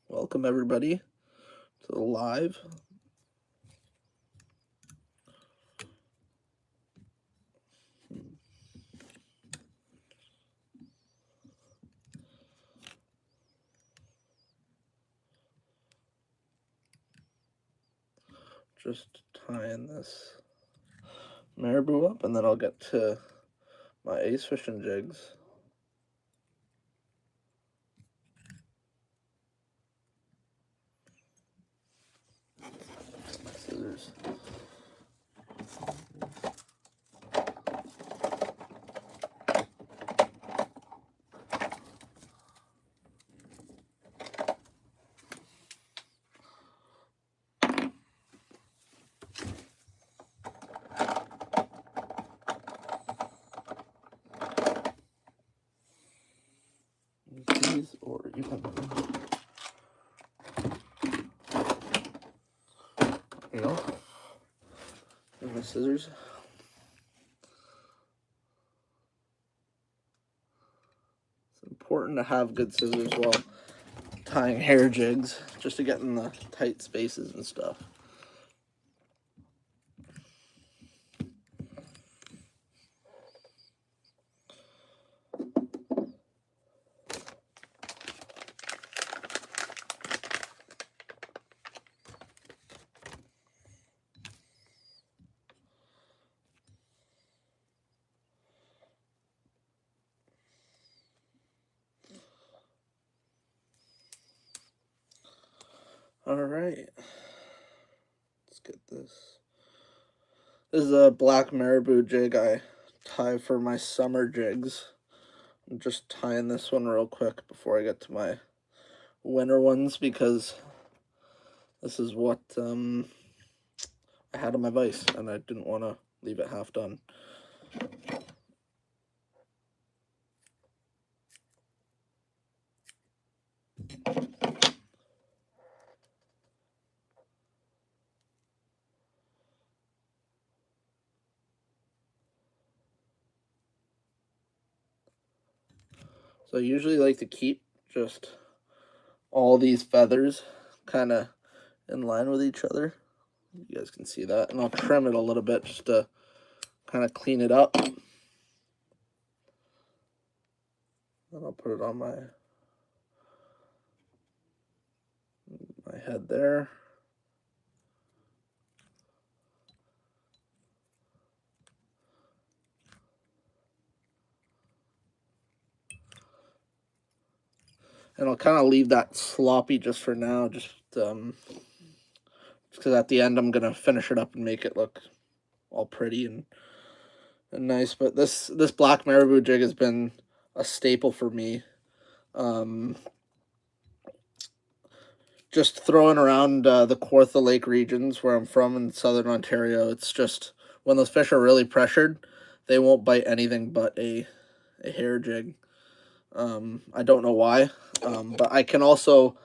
Welcome everybody to the live. Just tying this marabou up, and then I'll get to my ace fishing jigs. Scissors. These or even there you go. Here's my scissors. It's important to have good scissors while tying hair jigs, just to get in the tight spaces and stuff. All right, let's get this. This is a black marabou jig I tie for my summer jigs. I'm just tying this one real quick before I get to my winter ones, because this is what I had in my vise and I didn't want to leave it half done. So I usually like to keep just all these feathers kind of in line with each other. You guys can see that. And I'll trim it a little bit just to kind of clean it up. And I'll put it on my head there. And I'll kind of leave that sloppy just for now, just because at the end I'm going to finish it up and make it look all pretty and nice. But this black marabou jig has been a staple for me. Just throwing around the Kawartha Lake regions where I'm from in southern Ontario, it's just when those fish are really pressured, they won't bite anything but a hair jig. I don't know why, but I can also,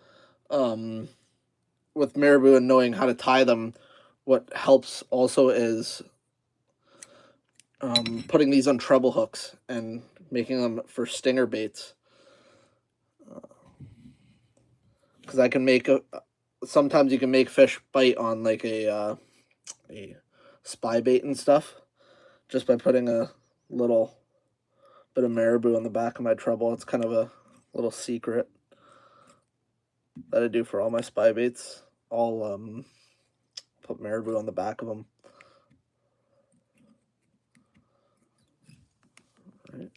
with marabou and knowing how to tie them, what helps also is putting these on treble hooks and making them for stinger baits. Because I can make sometimes you can make fish bite on like a spy bait and stuff just by putting a little bit of marabou on the back of my treble. It's kind of a little secret that I do for all my spy baits. I'll put marabou on the back of them. Right.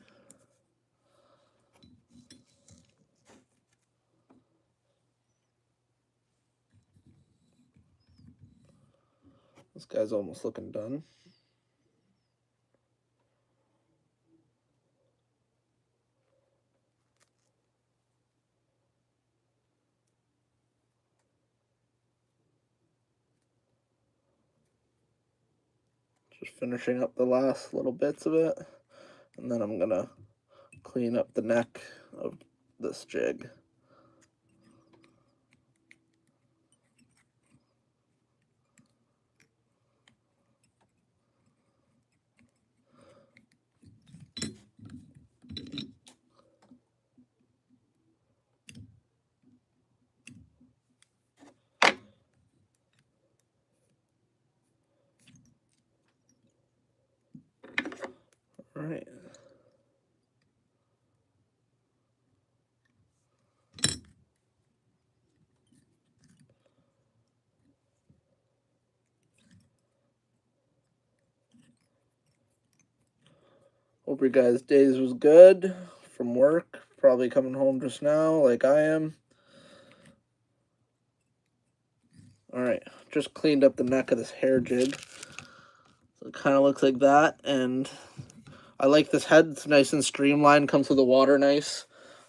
This guy's almost looking done. Just finishing up the last little bits of it, and then I'm gonna clean up the neck of this jig. Hope your guys' days was good from work. Probably coming home just now like I am. Alright, just cleaned up the neck of this hair jig. So it kind of looks like that, and I like this head. It's nice and streamlined, comes with the water nice.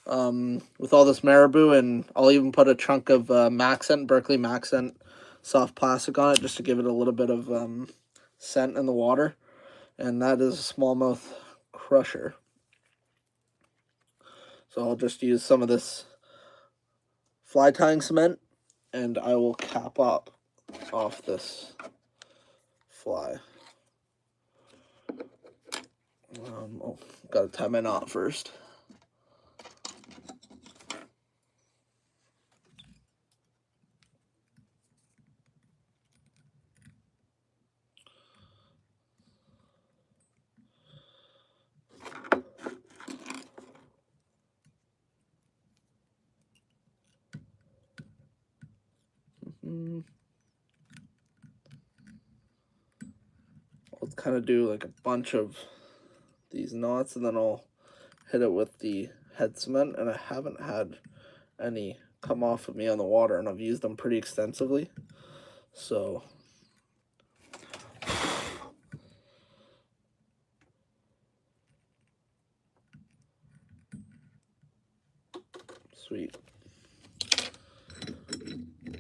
With all this marabou, and I'll even put a chunk of Berkeley Maxent soft plastic on it just to give it a little bit of scent in the water. And that is a smallmouth crusher. So I'll just use some of this fly tying cement, and I will cap up off this fly. Gotta tie my knot first. I'll kind of do like a bunch of these knots, and then I'll hit it with the head cement, and I haven't had any come off of me on the water, and I've used them pretty extensively. So sweet.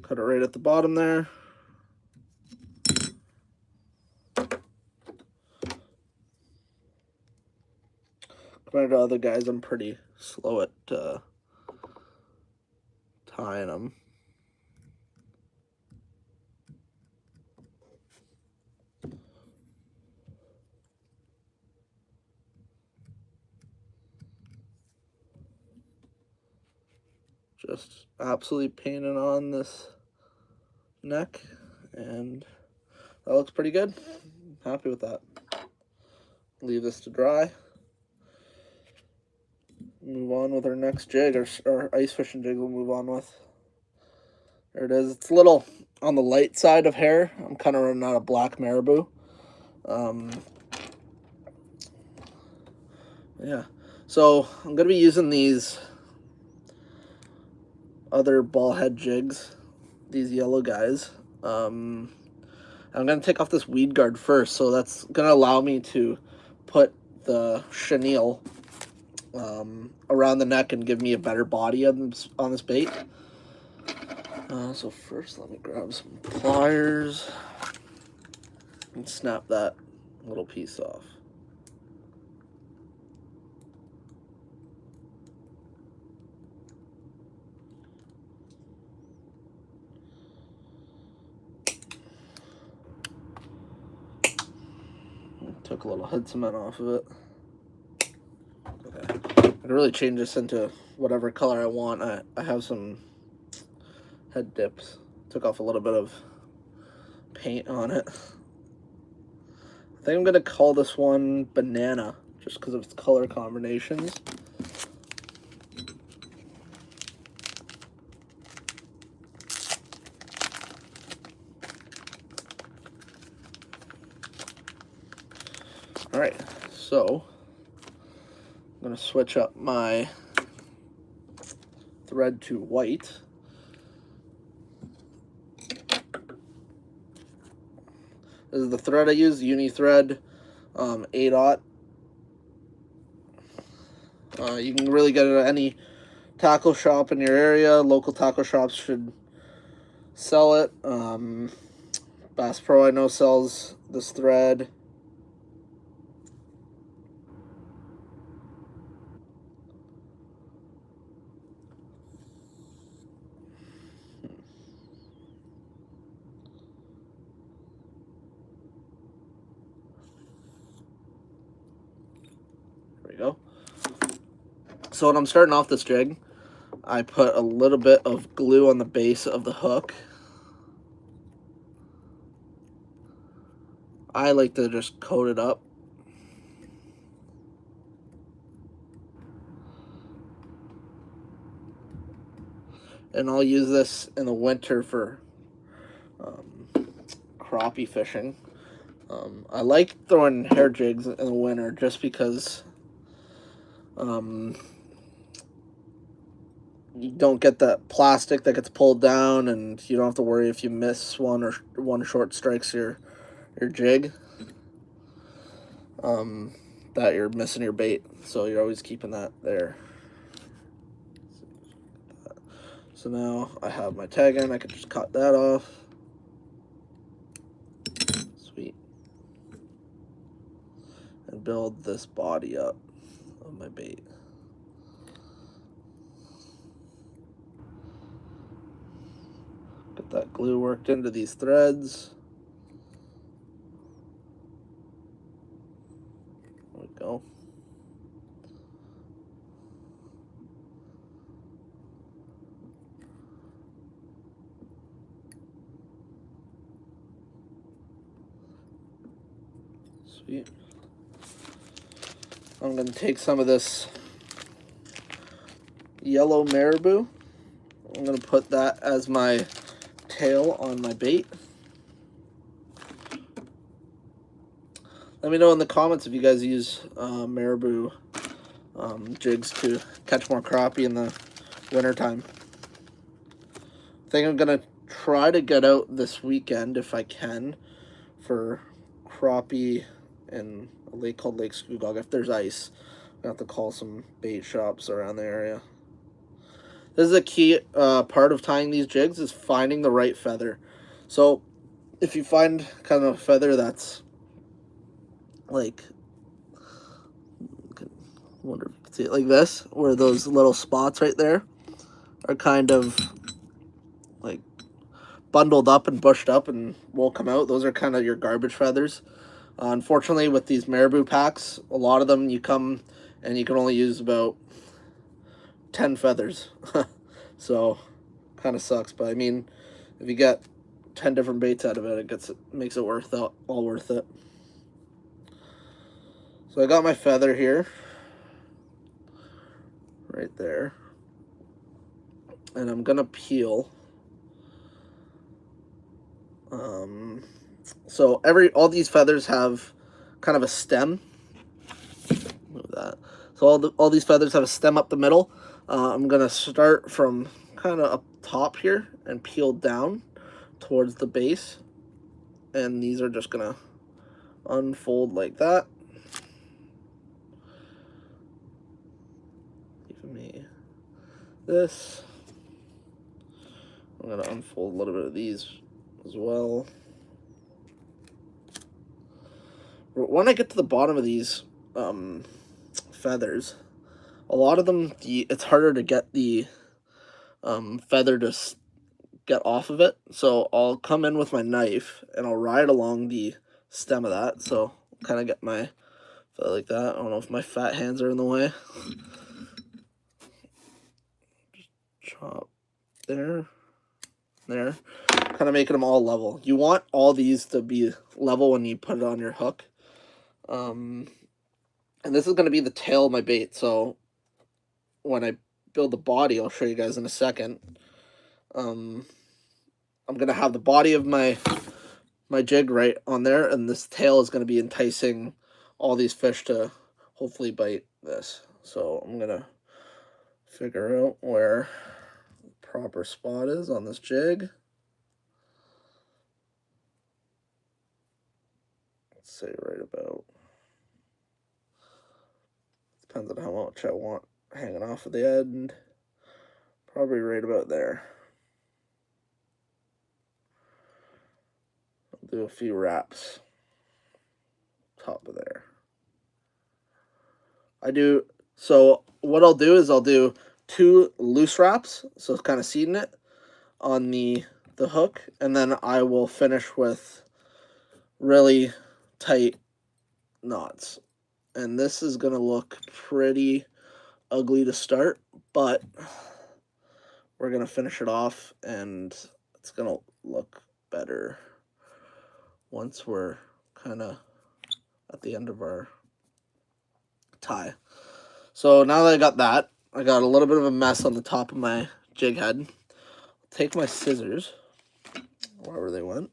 Cut it right at the bottom there. Compared to other guys, I'm pretty slow at tying them. Just absolutely painting on this neck, and that looks pretty good. I'm happy with that. Leave this to dry. Move on with our next jig, or ice fishing jig we'll move on with. There it is. It's a little on the light side of hair. I'm kind of running out of black marabou. Yeah. So I'm going to be using these other ball head jigs, these yellow guys. I'm going to take off this weed guard first, so that's going to allow me to put the chenille around the neck and give me a better body on this bait. So first, let me grab some pliers and snap that little piece off. Took a little head cement off of it. Okay. I can really change this into whatever color I want. I have some head dips. Took off a little bit of paint on it. I think I'm going to call this one Banana, just because of its color combinations. Alright, so I'm going to switch up my thread to white. This is the thread I use, Uni Thread 8/0. You can really get it at any tackle shop in your area. Local tackle shops should sell it. Bass Pro I know sells this thread. There we go. So when I'm starting off this jig, I put a little bit of glue on the base of the hook. I like to just coat it up. And I'll use this in the winter for crappie fishing. I like throwing hair jigs in the winter just because you don't get that plastic that gets pulled down, and you don't have to worry if you miss one or one short strikes your jig. That you're missing your bait, so you're always keeping that there. So now I have my tag in, I can just cut that off. Sweet. And build this body up of my bait. Get that glue worked into these threads. There we go. Sweet. I'm going to take some of this yellow marabou. I'm going to put that as my tail on my bait. Let me know in the comments if you guys use marabou jigs to catch more crappie in the wintertime. I think I'm going to try to get out this weekend if I can for crappie in a lake called Lake Scugog. If there's ice, I have to call some bait shops around the area. This is a key part of tying these jigs, is finding the right feather. So if you find kind of a feather that's like, I wonder if you can see it like this, where those little spots right there are kind of like bundled up and bushed up and will come out. Those are kind of your garbage feathers. Unfortunately, with these marabou packs, a lot of them you come and you can only use about 10 feathers. So kind of sucks, but I mean, if you get 10 different baits out of it, makes it all worth it. So I got my feather here, right there, and I'm gonna peel. So all these feathers have kind of a stem. Move that. So all these feathers have a stem up the middle. I'm gonna start from kind of up top here and peel down towards the base, and these are just gonna unfold like that. Give me this. I'm gonna unfold a little bit of these as well. When I get to the bottom of these feathers, a lot of them, it's harder to get the feather to get off of it. So I'll come in with my knife and I'll ride along the stem of that. So kind of get my feather like that. I don't know if my fat hands are in the way. Just chop there. Kind of making them all level. You want all these to be level when you put it on your hook. And this is going to be the tail of my bait, so when I build the body, I'll show you guys in a second. I'm going to have the body of my jig right on there, and this tail is going to be enticing all these fish to hopefully bite this. So I'm going to figure out where the proper spot is on this jig. Let's say right about, depends on how much I want hanging off of the end. Probably right about there. I'll do a few wraps top of there. So what I'll do is I'll do 2 loose wraps, so kind of seeding it on the hook, and then I will finish with really tight knots. And this is going to look pretty ugly to start, but we're going to finish it off, and it's going to look better once we're kind of at the end of our tie. So now that I got that, I got a little bit of a mess on the top of my jig head. I'll take my scissors, wherever they went.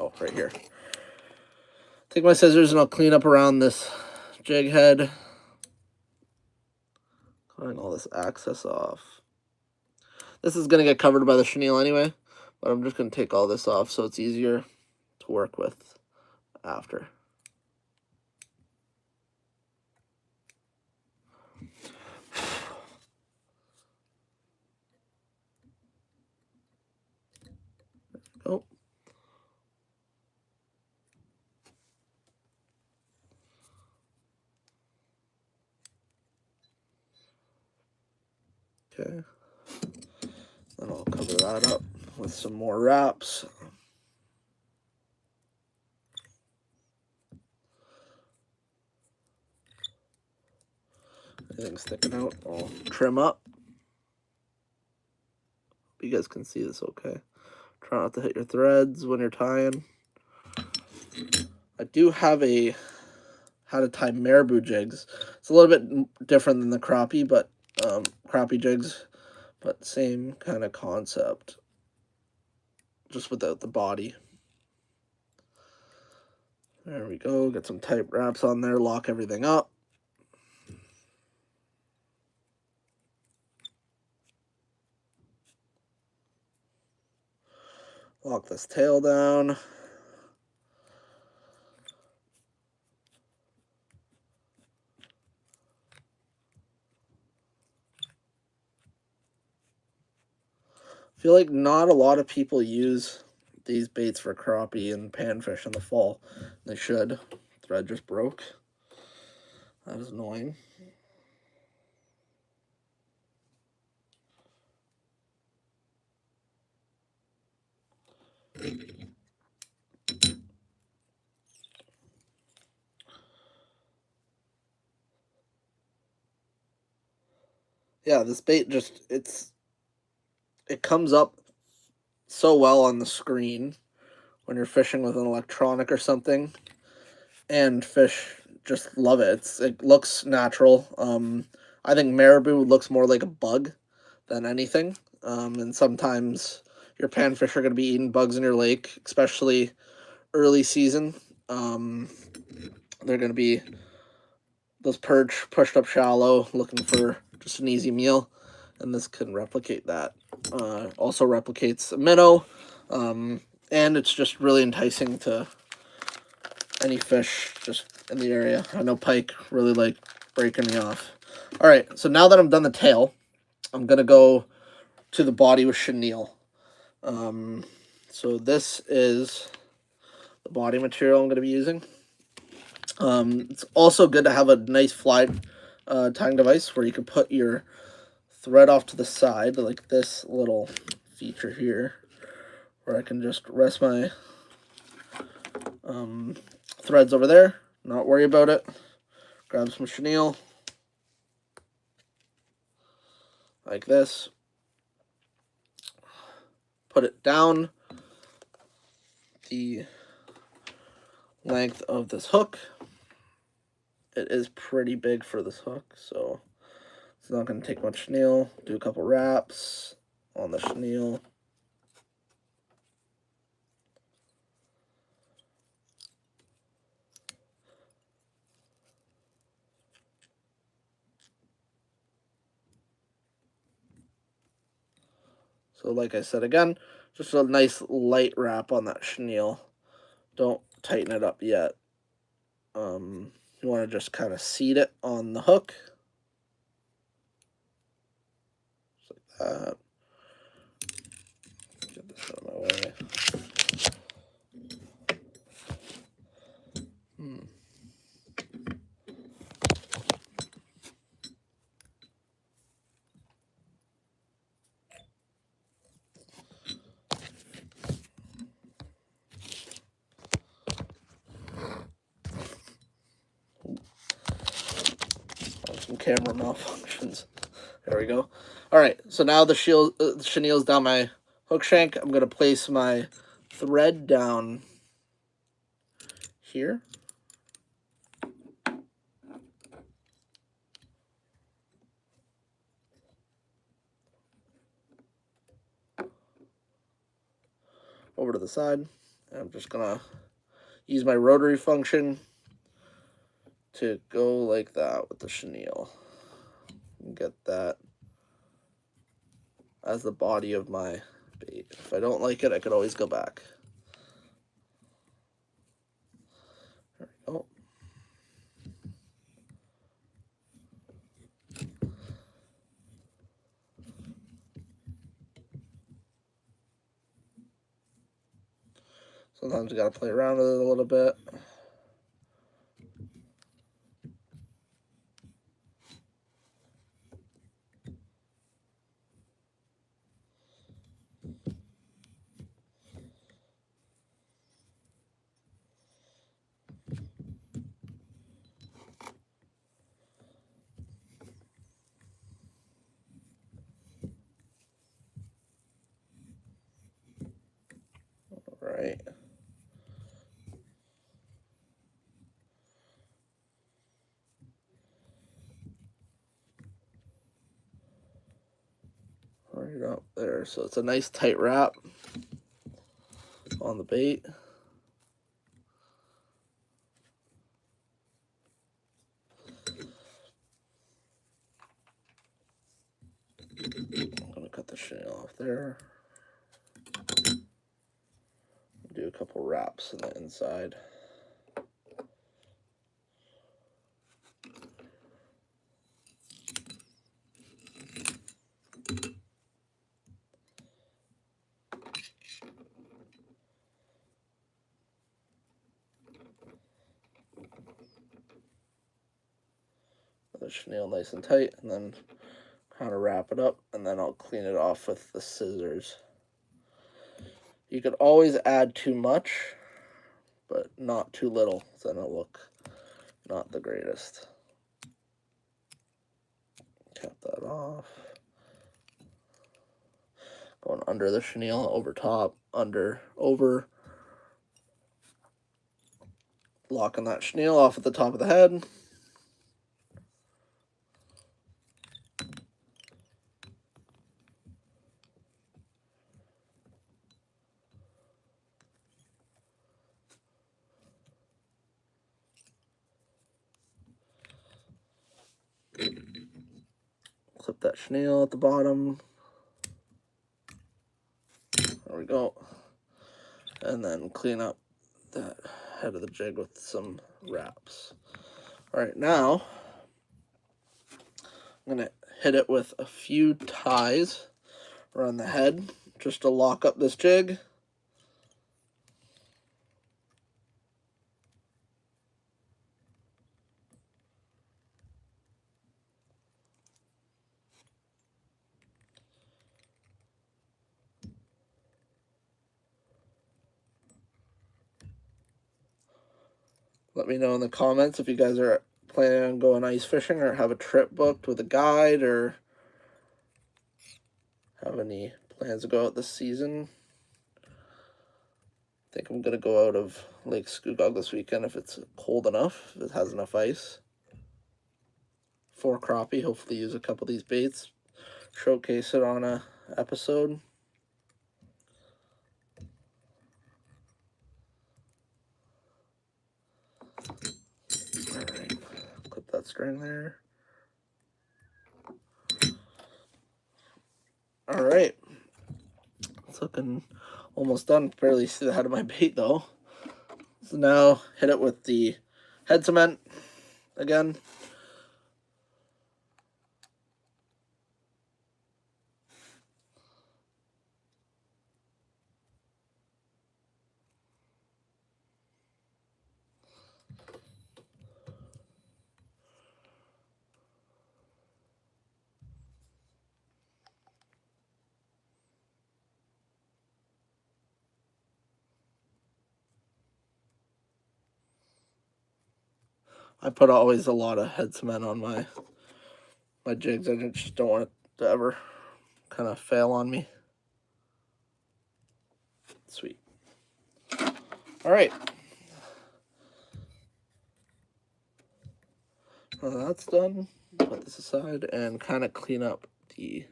Oh, right here. Take my scissors and I'll clean up around this jig head. Cutting all this excess off. This is going to get covered by the chenille anyway, but I'm just going to take all this off so it's easier to work with after. Oh. Okay. Then I'll cover that up with some more wraps. Anything sticking out, I'll trim up. You guys can see this okay. Try not to hit your threads when you're tying. I do have a how to tie marabou jigs. It's a little bit different than the crappie, but crappie jigs, but same kind of concept, just without the body. There we go. Get some tight wraps on there. Lock everything up. Lock this tail down. I feel like not a lot of people use these baits for crappie and panfish in the fall. They should. Thread just broke. That is annoying. Yeah, this bait just it comes up so well on the screen when you're fishing with an electronic or something, and fish just love it. It looks natural. I think marabou looks more like a bug than anything. And sometimes your panfish are going to be eating bugs in your lake, especially early season. They're going to be those perch pushed up shallow, looking for just an easy meal, and this can replicate that. Also replicates a minnow, and it's just really enticing to any fish just in the area. I know pike really like breaking me off. All right, so now that I'm done the tail, I'm gonna go to the body with chenille. So this is the body material I'm gonna be using. It's also good to have a nice fly tying device where you can put your thread off to the side, like this little feature here, where I can just rest my threads over there, not worry about it. Grab some chenille, like this. Put it down the length of this hook. It is pretty big for this hook, so it's not going to take much chenille. Do a couple wraps on the chenille. So like I said again, just a nice light wrap on that chenille. Don't tighten it up yet. You want to just kind of seat it on the hook. Just like that. Get this out of my way. Some camera malfunctions. There we go. All right, so now the chenille's down my hook shank. I'm gonna place my thread down here. Over to the side, I'm just gonna use my rotary function to go like that with the chenille. And get that as the body of my bait. If I don't like it, I could always go back. There we go. Sometimes you gotta play around with it a little bit. Right. Right up there. So it's a nice tight wrap on the bait. I'm gonna cut the chenille off there. Do a couple wraps in the inside. The chenille nice and tight, and then kind of wrap it up, and then I'll clean it off with the scissors. You could always add too much, but not too little, so then it'll look not the greatest. Cap that off. Going under the chenille, over top, under, over. Locking that chenille off at the top of the head. Clip that chenille at the bottom. There we go. And then clean up that head of the jig with some wraps. All right, now I'm gonna hit it with a few ties around the head just to lock up this jig. Let me know in the comments if you guys are planning on going ice fishing or have a trip booked with a guide or have any plans to go out this season. I think I'm going to go out of Lake Scugog this weekend if it's cold enough, if it has enough ice. For crappie, hopefully use a couple of these baits, showcase it on a episode. Alright, clip that string there. Alright, it's looking almost done. Barely see the head of my bait though. So now hit it with the head cement again. I put always a lot of head cement on my jigs. I just don't want it to ever kind of fail on me. Sweet. All right. Well, that's done. Put this aside and kind of clean up the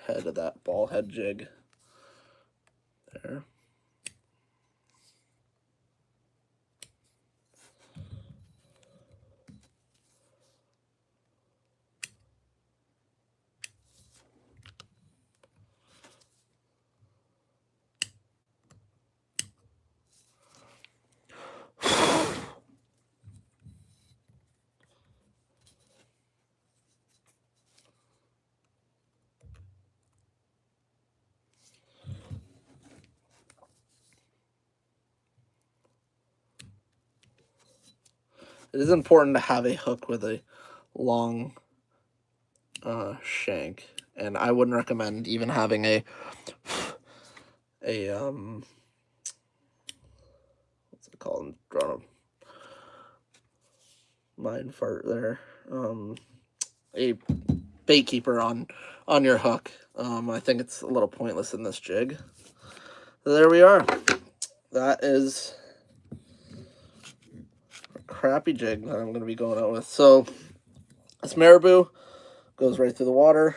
head of that ball head jig there. it is important to have a hook with a long shank, and I wouldn't recommend even having a what's it called? I'm drawing a mind fart there. A bait keeper on your hook. I think it's a little pointless in this jig. So there we are. That is a crappy jig that I'm going to be going out with. So this marabou goes right through the water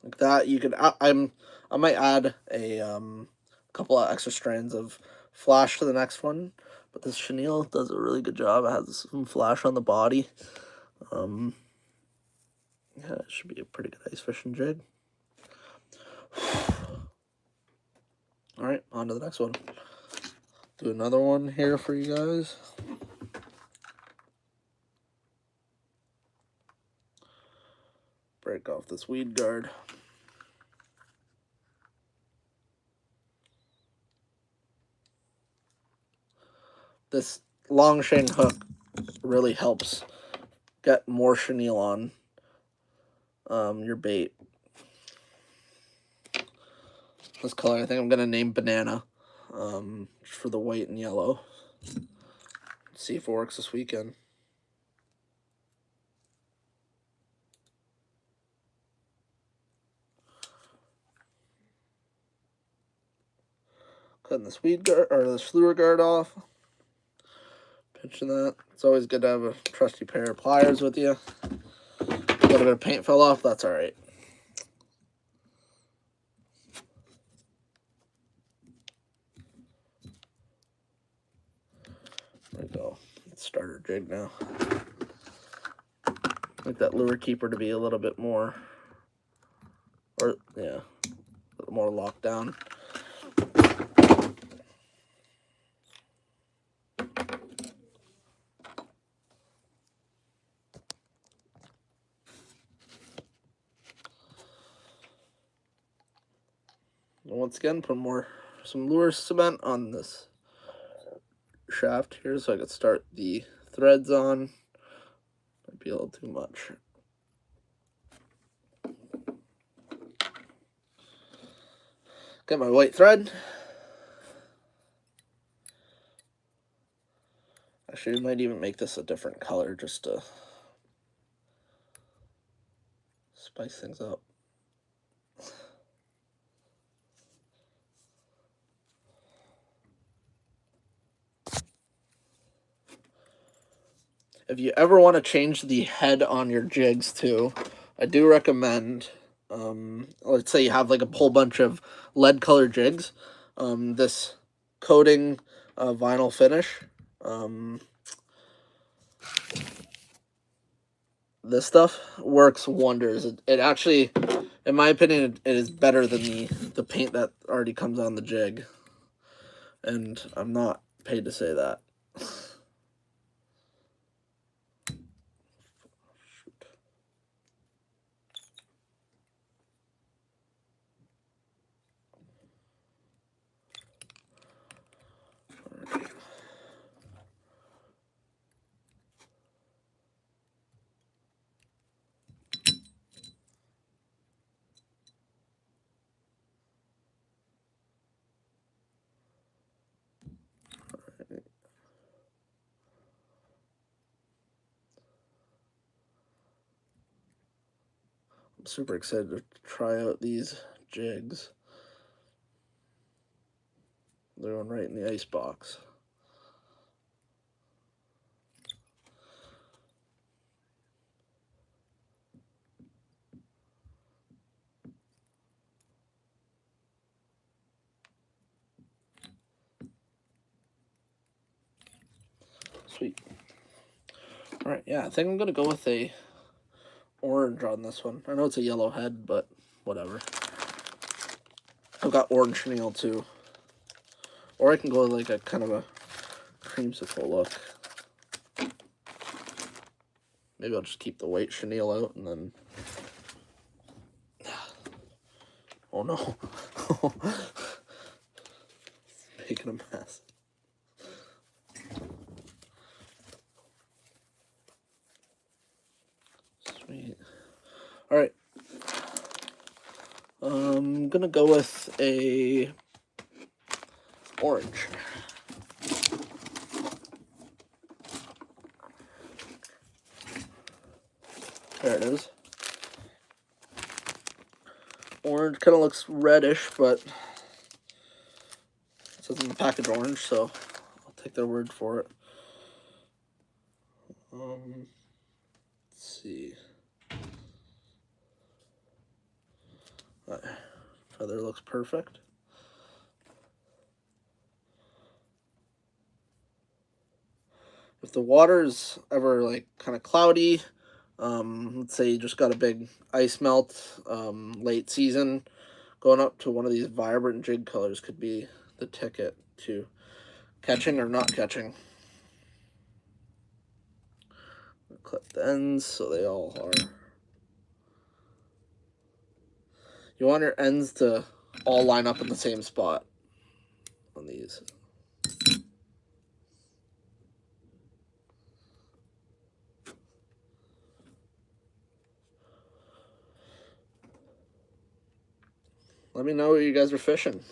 like that. You could I might add a couple of extra strands of flash to the next one, but this chenille does a really good job. It has some flash on the body. Yeah, it should be a pretty good ice fishing jig. All right, on to the next one. Do another one here for you guys. Break off this weed guard. This long shank hook really helps get more chenille on your bait. This color I think I'm gonna name Banana, for the white and yellow. See if it works this weekend. Cutting this weed guard or this lure guard off. Pinching that. It's always good to have a trusty pair of pliers with you. A little bit of paint fell off. That's all right. There we go. Let's start our jig now. I'd like that lure keeper to be a little bit more, or yeah, a little more locked down. And once again, put some lure cement on this shaft here so I could start the threads on. Might be a little too much. Get my white thread. Actually, we might even make this a different color just to spice things up. If you ever want to change the head on your jigs too, I do recommend, let's say you have like a whole bunch of lead color jigs, this coating vinyl finish, this stuff works wonders. It actually, in my opinion, it is better than the paint that already comes on the jig, and I'm not paid to say that. I'm super excited to try out these jigs. They're going right in the ice box. Sweet. All right, yeah, I think I'm gonna go with a orange on this one. I know it's a yellow head, but whatever. I've got orange chenille too. Or I can go with like a kind of a creamsicle look. Maybe I'll just keep the white chenille out and then... Oh no. Making a mess. All right. I'm gonna go with a orange. There it is. Orange kind of looks reddish, but it says in the package orange, so I'll take their word for it. Let's see. Feather looks perfect. If the water's ever like kind of cloudy, let's say you just got a big ice melt, late season, going up to one of these vibrant jig colors could be the ticket to catching or not catching. Clip the ends so they all are. You want your ends to all line up in the same spot on these. Let me know what you guys are fishing.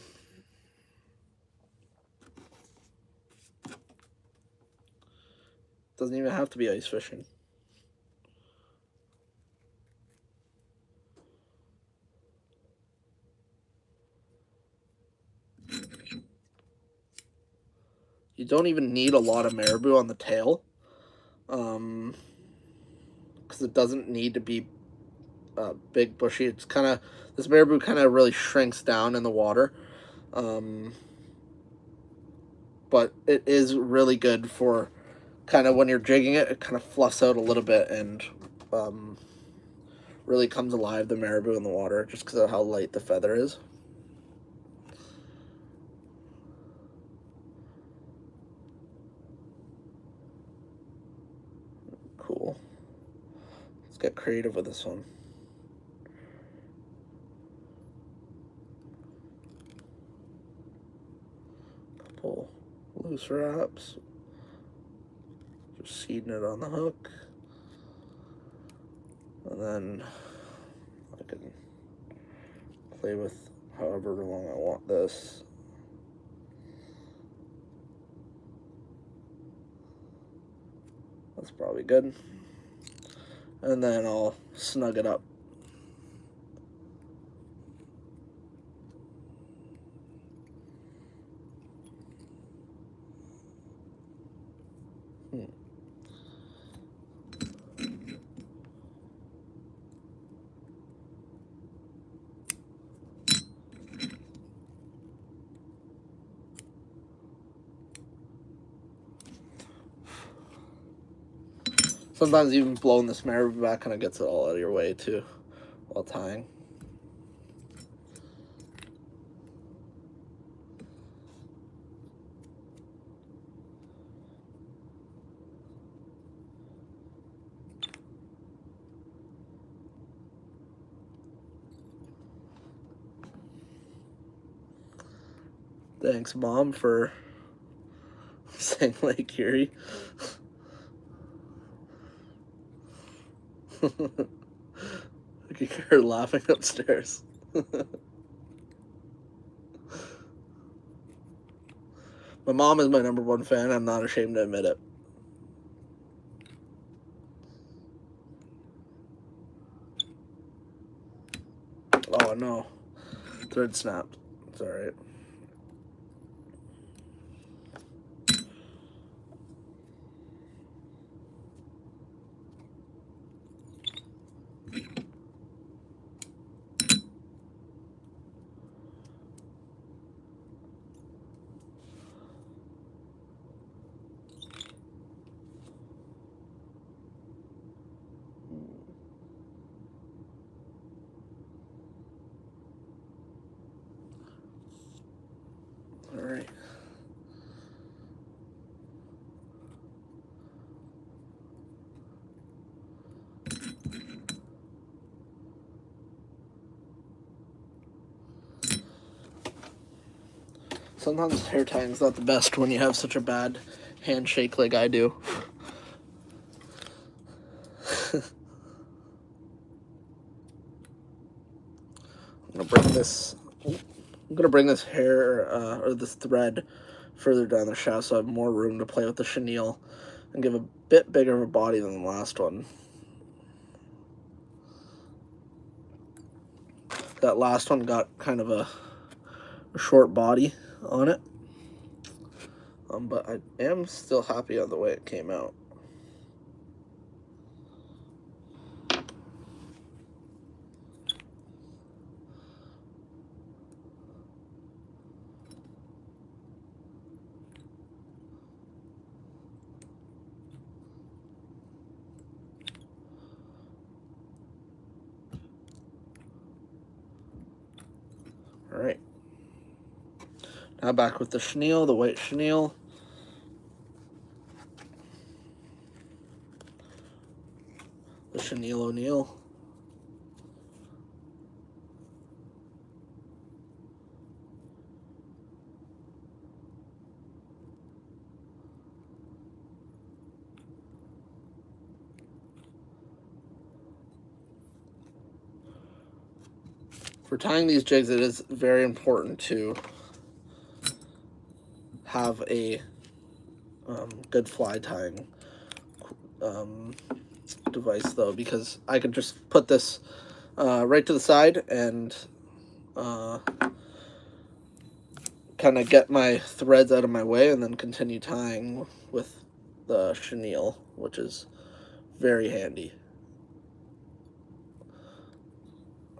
Doesn't even have to be ice fishing. You don't even need a lot of marabou on the tail, because it doesn't need to be big bushy. It's kind of, this marabou kind of really shrinks down in the water, but it is really good for kind of when you're jigging it. It kind of fluffs out a little bit and really comes alive, the marabou in the water, just because of how light the feather is. Cool. Let's get creative with this one. Couple loose wraps. Just seeding it on the hook. And then I can play with however long I want this. That's probably good. And then I'll snug it up. Sometimes even blowing this marabou back kind of gets it all out of your way too while tying. Thanks, Mom, for saying Lake Erie. I can hear her laughing upstairs. My mom is my #1 fan. I'm not ashamed to admit it. Oh no, thread snapped. It's all right. All right. Sometimes hair tying's not the best when you have such a bad handshake like I do. I'm gonna bring this hair or this thread further down the shaft so I have more room to play with the chenille and give a bit bigger of a body than the last one. That last one got kind of a short body on it, but I am still happy on the way it came out. All right. Now back with the chenille, the white chenille. The chenille O'Neill. For tying these jigs, it is very important to have a good fly tying device, though, because I could just put this right to the side and kind of get my threads out of my way and then continue tying with the chenille, which is very handy.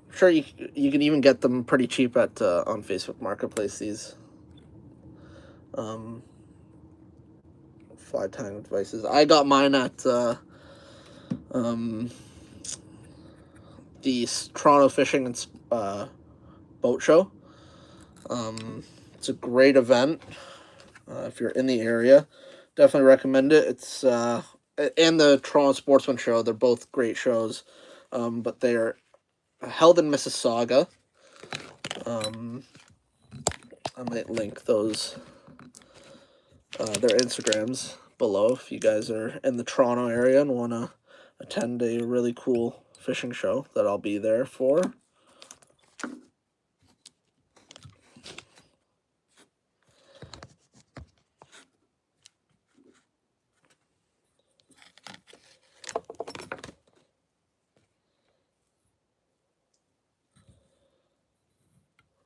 I'm sure you can even get them pretty cheap at on Facebook Marketplace, these fly tying devices. I got mine at the Toronto Fishing and Boat Show. It's a great event. If you're in the area, definitely recommend it. It's and the Toronto Sportsman Show. They're both great shows, but they are held in Mississauga. I might link those their Instagrams below if you guys are in the Toronto area and want to attend a really cool fishing show that I'll be there for.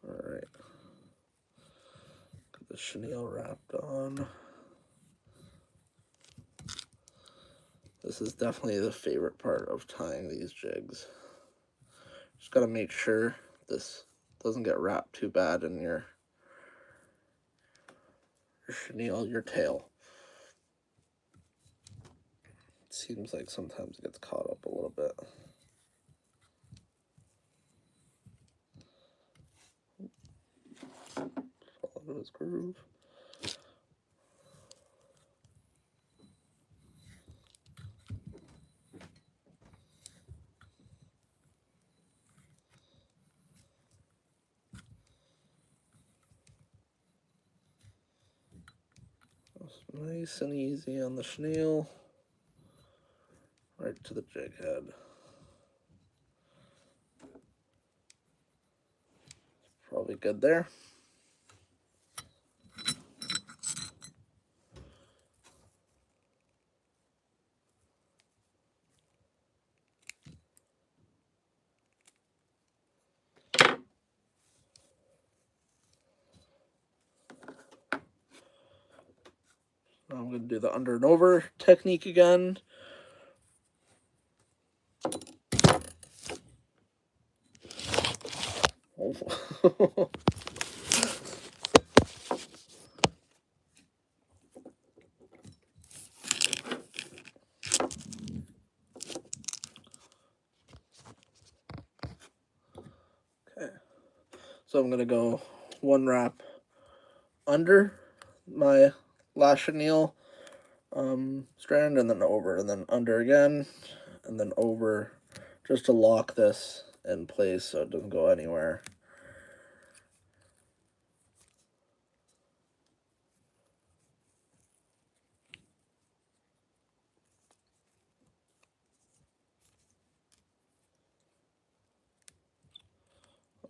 Alright. Get the chenille wrapped on. This is definitely the favorite part of tying these jigs. Just gotta make sure this doesn't get wrapped too bad in your chenille, your tail. It seems like sometimes it gets caught up a little bit. Follow his groove. Nice and easy on the chenille, right to the jig head. Probably good there. Now I'm going to do the under and over technique again. Oh. Okay, so I'm going to go one wrap under my last chenille strand, and then over, and then under again, and then over, just to lock this in place so it doesn't go anywhere.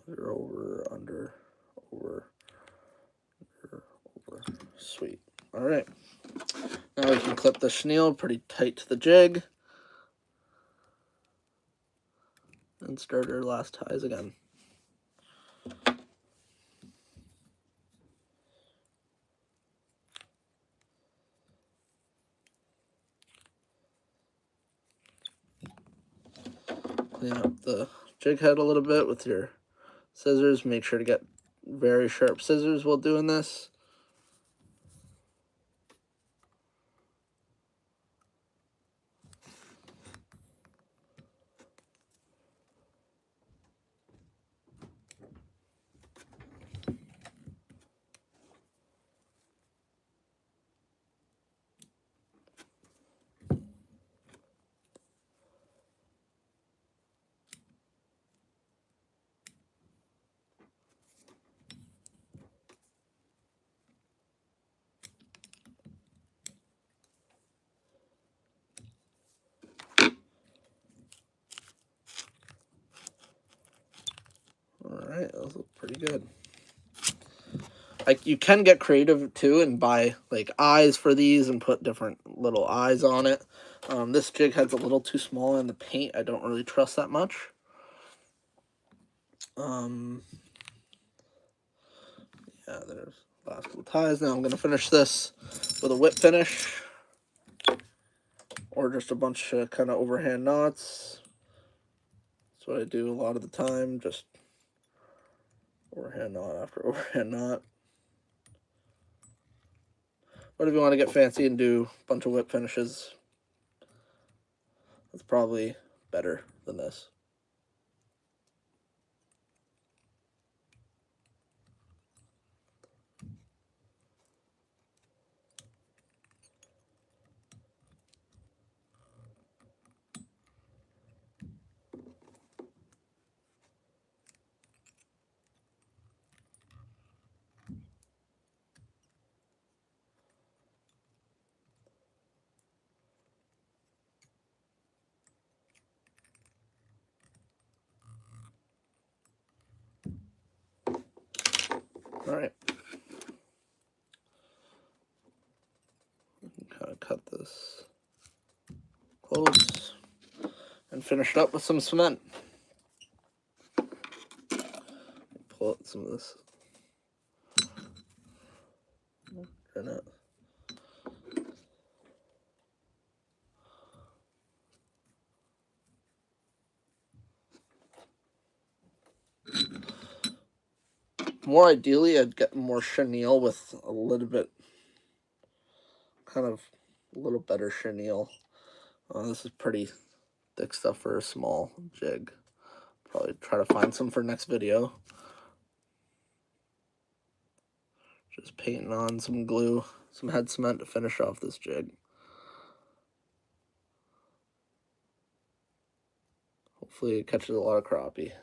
Under, over, under, over, under, over. Sweet. All right. Now we can clip the chenille pretty tight to the jig. And start our last ties again. Clean up the jig head a little bit with your scissors. Make sure to get very sharp scissors while doing this. Alright, those look pretty good. Like, you can get creative too and buy like eyes for these and put different little eyes on it. This jig head's a little too small, and the paint I don't really trust that much. Yeah, there's last couple ties. Now I'm gonna finish this with a whip finish, or just a bunch of kind of overhand knots. That's what I do a lot of the time, just overhand knot after overhand knot. But if you want to get fancy and do a bunch of whip finishes, that's probably better than this. All right. Kind of cut this close and finish it up with some cement. Pull out some of this. Turn it. More ideally, I'd get more chenille with a little bit, kind of a little better chenille. This is pretty thick stuff for a small jig. Probably try to find some for next video. Just painting on some glue, some head cement to finish off this jig. Hopefully it catches a lot of crappie.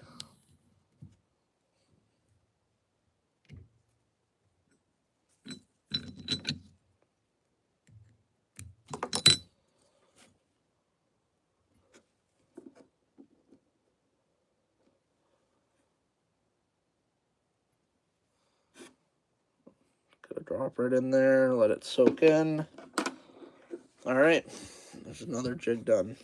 Gonna drop right in there, let it soak in. All right, there's another jig done.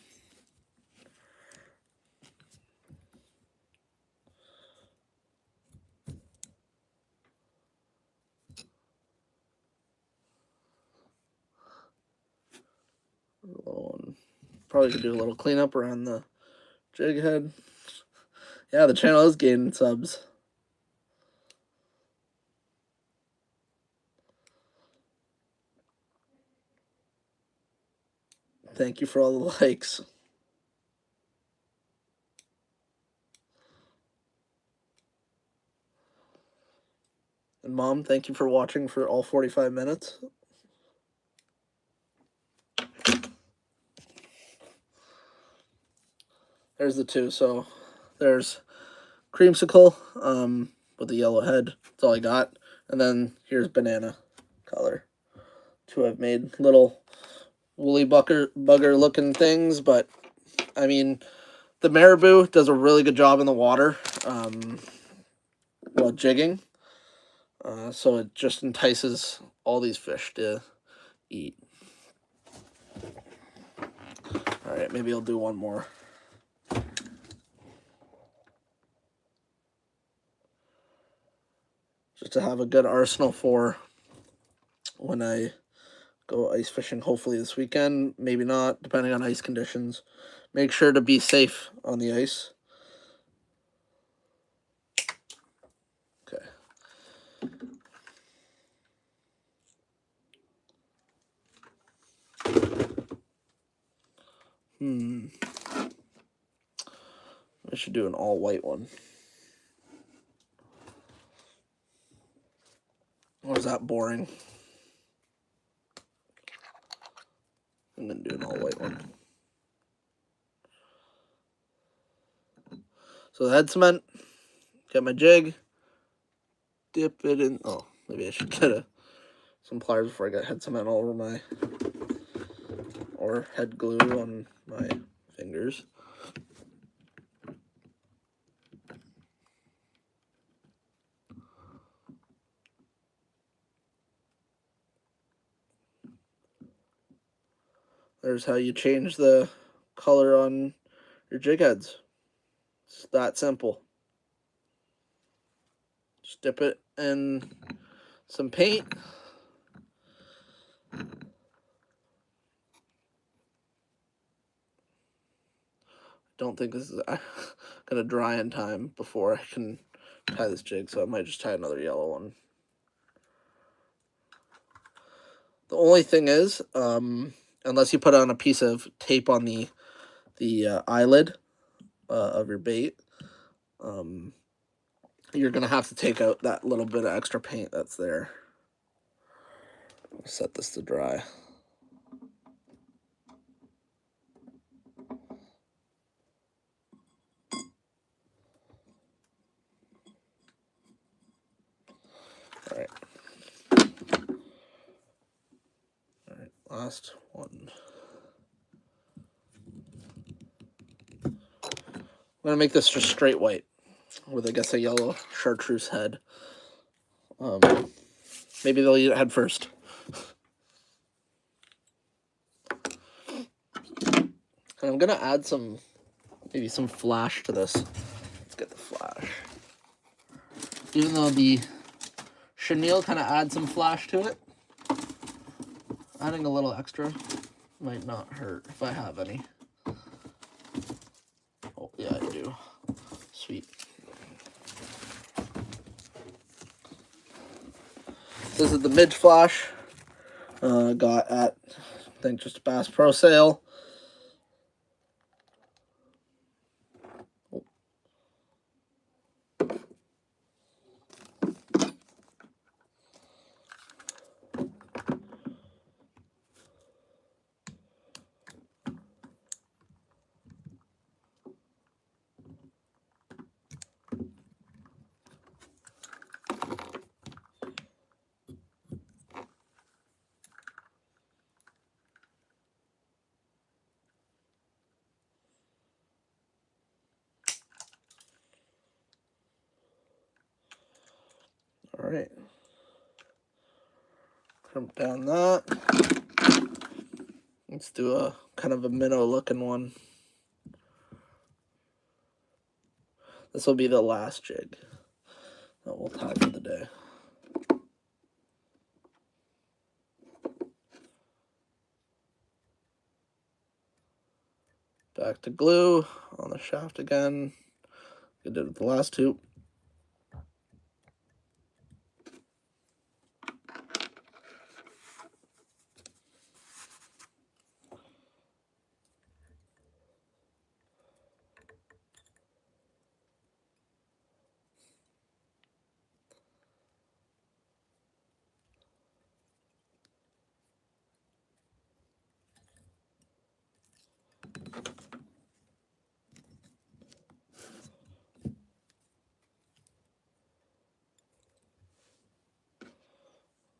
Probably could do a little cleanup around the jig head. Yeah, the channel is gaining subs. Thank you for all the likes. And Mom, thank you for watching for all 45 minutes. There's the two. So there's creamsicle with the yellow head. That's all I got. And then here's banana color. Two I've made little woolly bugger looking things, but I mean, the marabou does a really good job in the water. while jigging. So it just entices all these fish to eat. Alright, maybe I'll do one more. Just to have a good arsenal for when I go ice fishing, hopefully this weekend. Maybe not, depending on ice conditions. Make sure to be safe on the ice. Okay. I should do an all-white one. Or is that boring? I'm going to do an all-white one. So the head cement, get my jig, dip it in. Oh, maybe I should get some pliers before I get head cement all over my, or head glue on my fingers. There's how you change the color on your jig heads. It's that simple. Just dip it in some paint. Don't think this is gonna dry in time before I can tie this jig, so I might just tie another yellow one. The only thing is, unless you put on a piece of tape on the eyelid of your bait, you're gonna have to take out that little bit of extra paint that's there. I'll set this to dry. All right. All right, last one. I'm gonna make this just straight white with, I guess, a yellow chartreuse head. Maybe they'll eat it head first. And I'm gonna add maybe some flash to this. Let's get the flash. Even though the chenille kind of adds some flash to it, adding a little extra might not hurt if I have any. Oh, yeah, I do. Sweet. This is the Midge Flash. Got at, I think, just a Bass Pro sale. Oh. All right. Crimp down that. Let's do a kind of a minnow looking one. This will be the last jig that we'll tie for the day. Back to glue on the shaft again. I did it with the last two.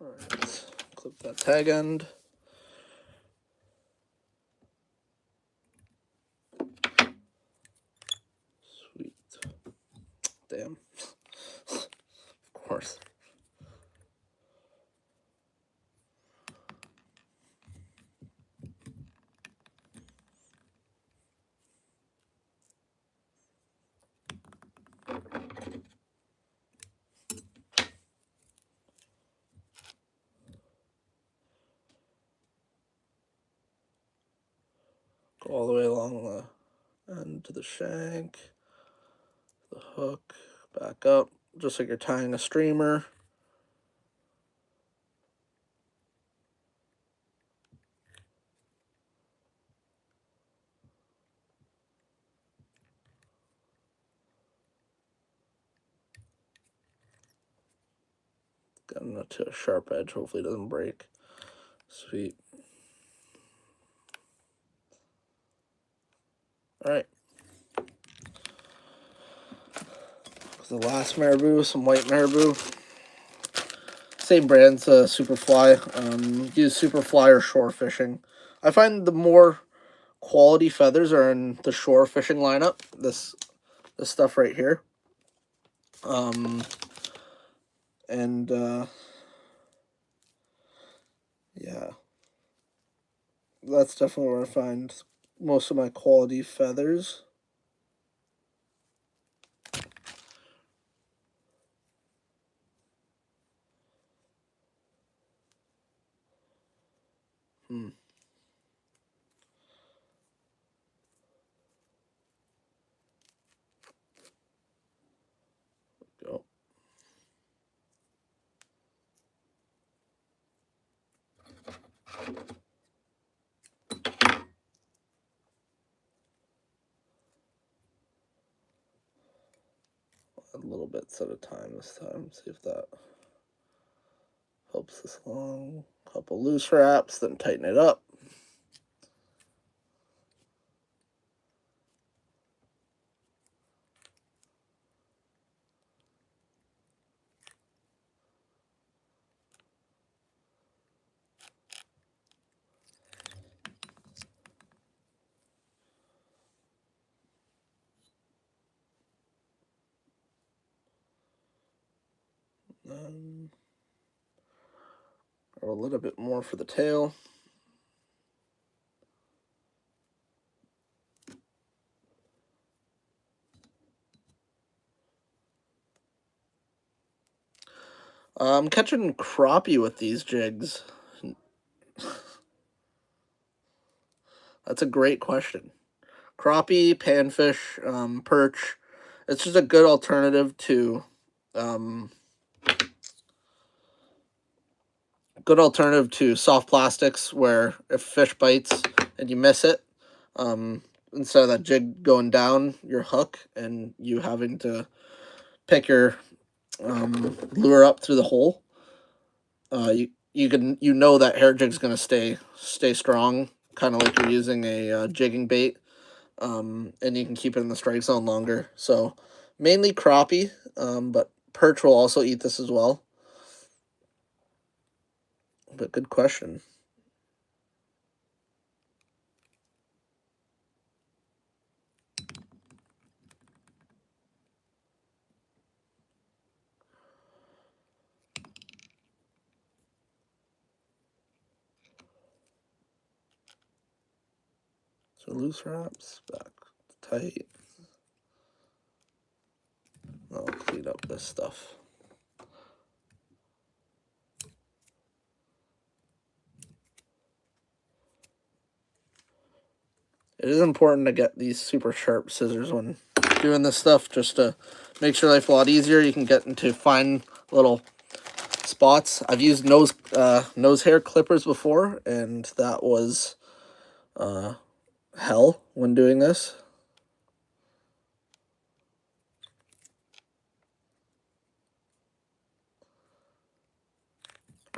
All right, clip that tag end. Sweet. Damn. north. Go all the way along the end to the shank, the hook, back up, just like you're tying a streamer. Getting it to a sharp edge, hopefully it doesn't break. Sweet. Alright. The last marabou, some white marabou. Same brand's Superfly. Use Superfly or shore fishing. I find the more quality feathers are in the shore fishing lineup. This stuff right here. Yeah, that's definitely where I find most of my quality feathers. Go. A little bits at a time this time. See if that helps this along. Couple loose wraps, then tighten it up. Or a little bit more for the tail. I'm catching crappie with these jigs. That's a great question. Crappie, panfish, perch. It's just a good alternative to soft plastics, where if fish bites and you miss it, instead of that jig going down your hook and you having to pick your lure up through the hole, you know that hair jig's gonna stay strong, kind of like you're using a jigging bait, and you can keep it in the strike zone longer. So mainly crappie, but perch will also eat this as well. But good question. So loose wraps, back tight. I'll clean up this stuff. It is important to get these super sharp scissors when doing this stuff, just to make sure life a lot easier. You can get into fine little spots. I've used nose hair clippers before, and that was hell when doing this.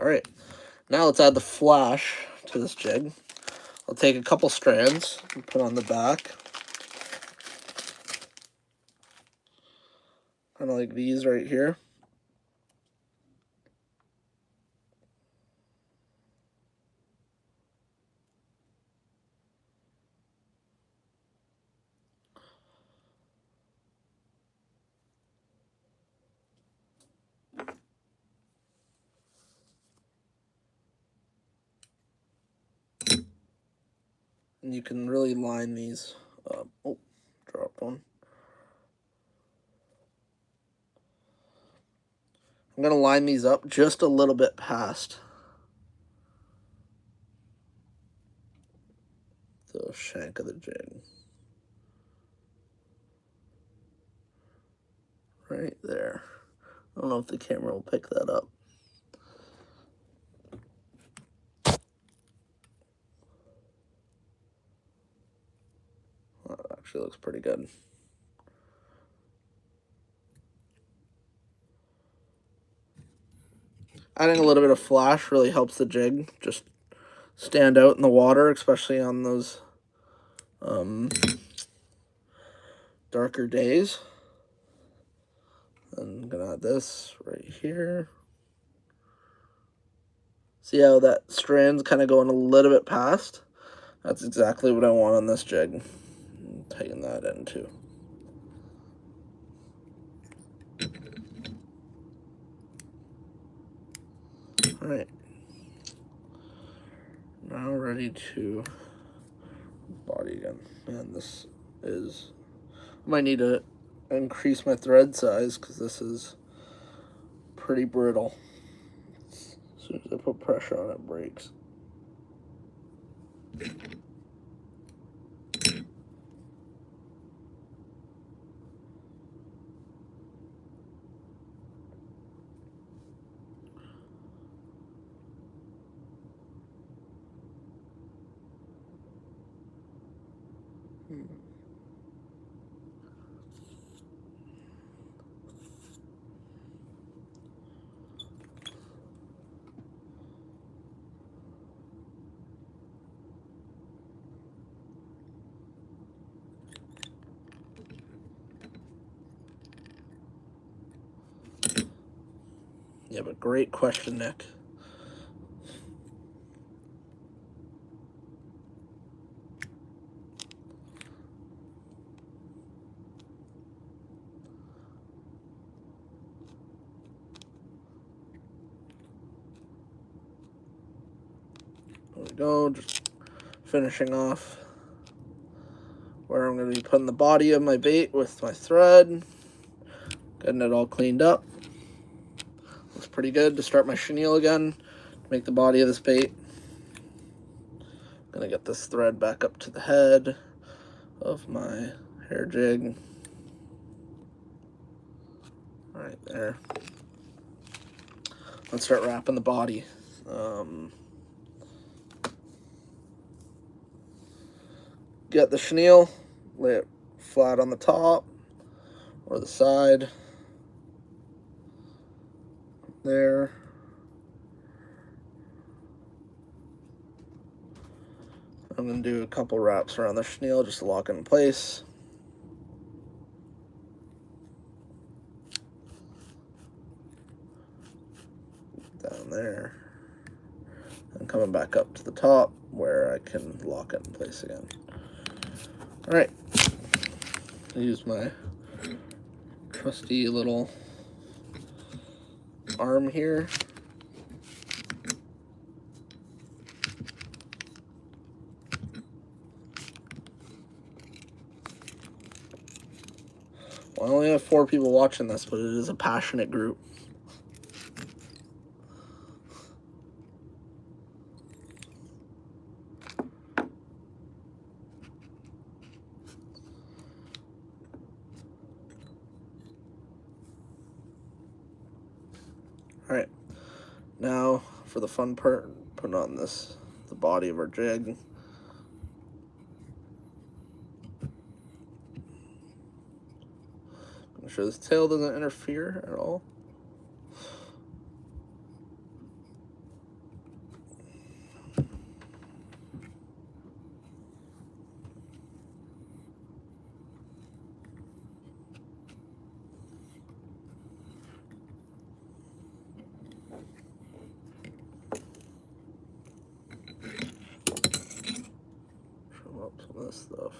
All right, now let's add the flash to this jig. I'll take a couple strands and put on the back, kind of like these right here. And you can really line these up. Oh, dropped one. I'm going to line these up just a little bit past the shank of the jig. Right there. I don't know if the camera will pick that up. Well, that actually looks pretty good. Adding a little bit of flash really helps the jig just stand out in the water, especially on those darker days. And I'm gonna add this right here. See how that strand's kind of going a little bit past? That's exactly what I want on this jig. Tighten that in too. All right. Now ready to body again. Man, this is... I might need to increase my thread size because this is pretty brittle. As soon as I put pressure on it, it breaks. Yeah, but great question, Nick. There we go, just finishing off where I'm going to be putting the body of my bait with my thread. Getting it all cleaned up. Looks pretty good to start my chenille again. Make the body of this bait. Gonna get this thread back up to the head of my hair jig. Right there. Let's start wrapping the body. Get the chenille, lay it flat on the top or the side. There. I'm going to do a couple wraps around the chenille just to lock it in place. Down there. And coming back up to the top where I can lock it in place again. Alright. Use my trusty little arm here. Well, I only have 4 people watching this, but it is a passionate group. Alright, now for the fun part, putting on the body of our jig. Make sure this tail doesn't interfere at all. Trim up some of this stuff.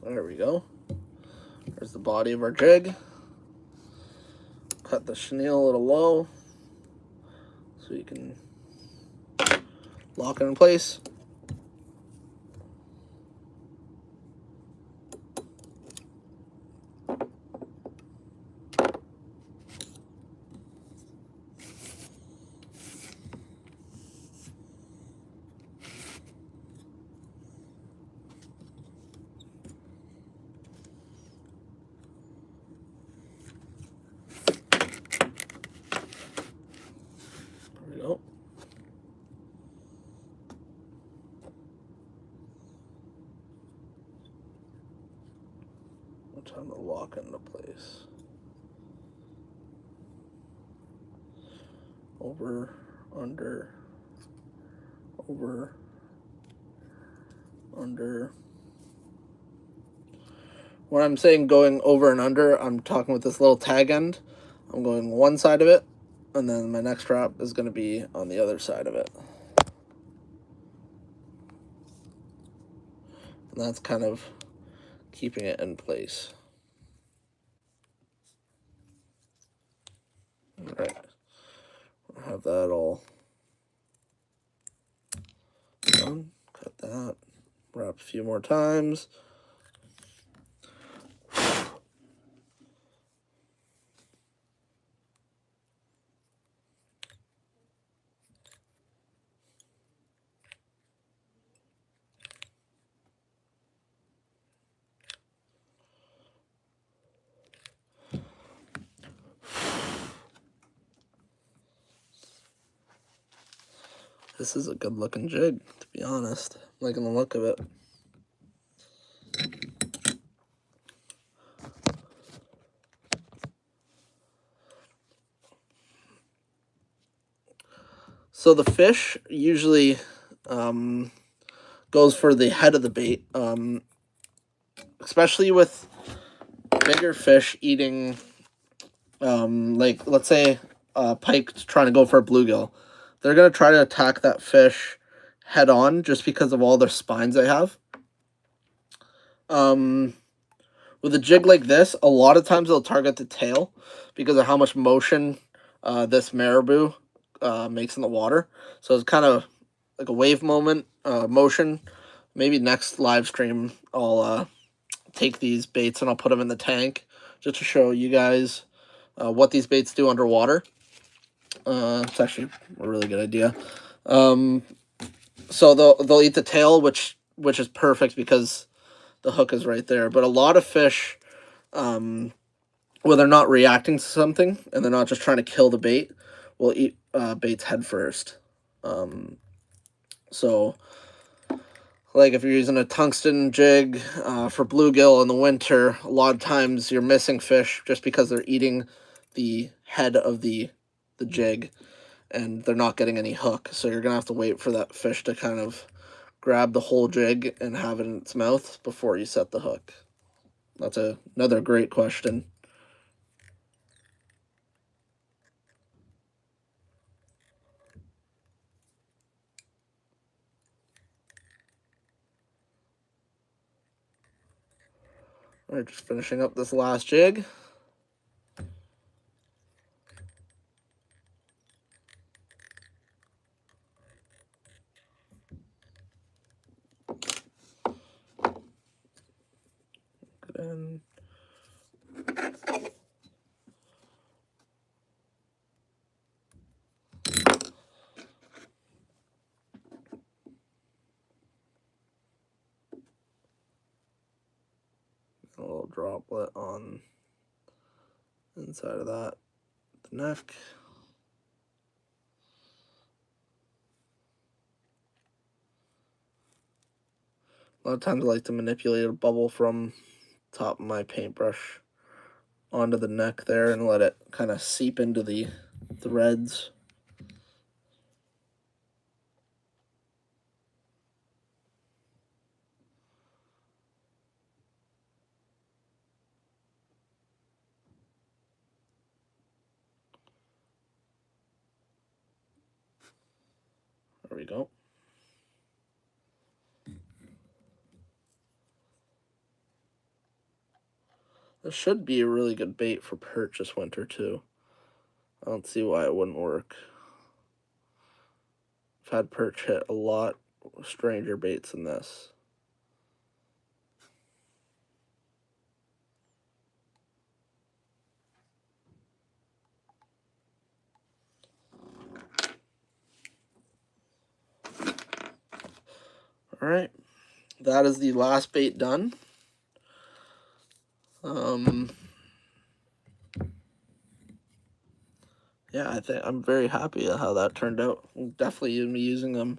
There we go. There's the body of our jig. Cut the chenille a little low so you can lock it in place. There we go. Time to lock into place. Over, under, over, under. When I'm saying going over and under, I'm talking with this little tag end. I'm going one side of it, and then my next wrap is going to be on the other side of it. And that's kind of keeping it in place. All right. I'll have that all done. Cut that. Wrap a few more times. This is a good looking jig, to be honest. I'm liking the look of it. So the fish usually goes for the head of the bait, especially with bigger fish eating, like let's say a pike trying to go for a bluegill. They're going to try to attack that fish head on just because of all their spines they have. With a jig like this, a lot of times they'll target the tail because of how much motion this marabou makes in the water. So it's kind of like a wave motion. Maybe next live stream I'll take these baits and I'll put them in the tank just to show you guys what these baits do underwater. It's actually a really good idea. So they'll eat the tail, which is perfect because the hook is right there. But a lot of fish, when they're not reacting to something and they're not just trying to kill the bait, will eat baits head first. So, like if you're using a tungsten jig for bluegill in the winter, a lot of times you're missing fish just because they're eating the head of the jig and they're not getting any hook. So you're going to have to wait for that fish to kind of grab the whole jig and have it in its mouth before you set the hook. That's another great question. All right, just finishing up this last jig. Get in. A little droplet on the inside of that, the neck. A lot of times I like to manipulate a bubble from top of my paintbrush onto the neck there and let it kind of seep into the threads. There we go. This should be a really good bait for perch this winter, too. I don't see why it wouldn't work. I've had perch hit a lot stranger baits than this. All right, that is the last bait done. Yeah, I think I'm very happy at how that turned out. I'll definitely be using them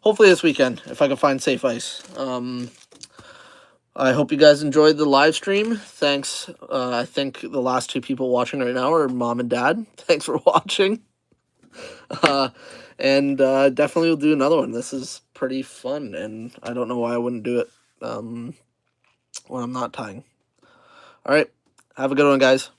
hopefully this weekend if I can find safe ice. I hope you guys enjoyed the live stream. Thanks. I think the last two people watching right now are mom and dad. Thanks for watching. And definitely we'll do another one. This is pretty fun, and I don't know why I wouldn't do it when I'm not tying. All right. Have a good one, guys.